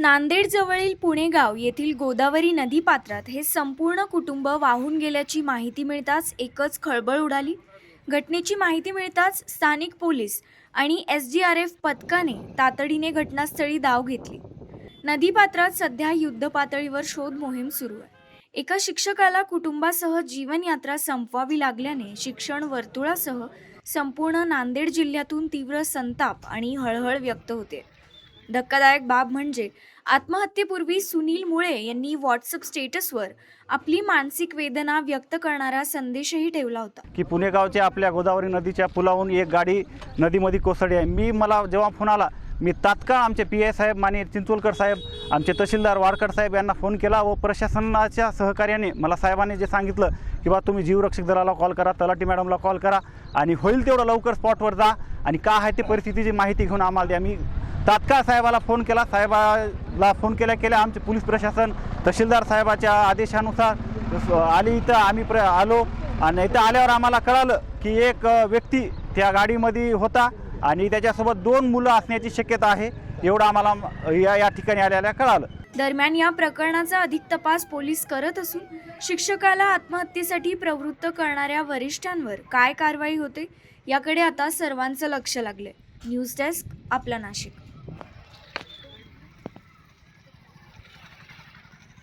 नांदेड जवळील पुणेगाव येथील गोदावरी नदीपात्रात हे संपूर्ण कुटुंब वाहून गेल्याची माहिती मिळताच एकच खळबळ उडाली। घटनेची माहिती मिळताच स्थानिक पोलीस आणि SDRF पथकाने तातडीने घटनास्थळी धाव घेतली। नदीपात्रात सध्या युद्धपातळीवर शोध मोहीम सुरू आहे। एका शिक्षकाला कुटुंबासह जीवनयात्रा संपवावी लागल्याने शिक्षण वर्तुळासह संपूर्ण नांदेड जिल्ह्यातून तीव्र संताप आणि हळहळ व्यक्त होते। धक्कादायक बाब म्हणजे आत्महत्येपूर्वी सुनील मुळे यांनी व्हॉट्सअप स्टेटसवर आपली मानसिक वेदना व्यक्त करणारा संदेशही ठेवला होता की पुणेगावच्या आपल्या गोदावरी नदीच्या पुलावरून एक गाडी नदीमध्ये कोसळली आहे। मला जेव्हा फोन आला मी तात्काळ आमचे PI साहेब माननीय चिंचोलकर साहेब, आमचे तहसीलदार वाडकर साहेब यांना फोन केला व प्रशासनाच्या सहकार्याने मला साहेबांनी जे सांगितलं की बा तुम्ही जीवरक्षक दलाला कॉल करा, तलाठी मॅडमला कॉल करा आणि होईल तेवढं लवकर स्पॉटवर जा आणि काय आहे ते परिस्थितीची माहिती घेऊन आम्हाला द्या। मी तात्काळ साहेबाला फोन केला। साहेबाला फोन केल्या आमचे पोलीस प्रशासन तहसीलदार साहेबाच्या आदेशानुसार आली इथं आम्ही आलो आणि इथं आल्यावर आम्हाला कळालं की एक व्यक्ती त्या गाडीमध्ये होता आणि त्याच्यासोबत 2 मुलं असण्याची शक्यता आहे, एवढं आम्हाला या ठिकाणी आल्याला कळालं। दरम्यान या प्रकरणाचा अधिक तपास पोलीस करत असून शिक्षकाला आत्महत्येसाठी प्रवृत्त करणाऱ्या वरिष्ठांवर काय कारवाई होते याकडे आता सर्वांचं लक्ष लागले। न्यूज डेस्क, आपला नाशिक।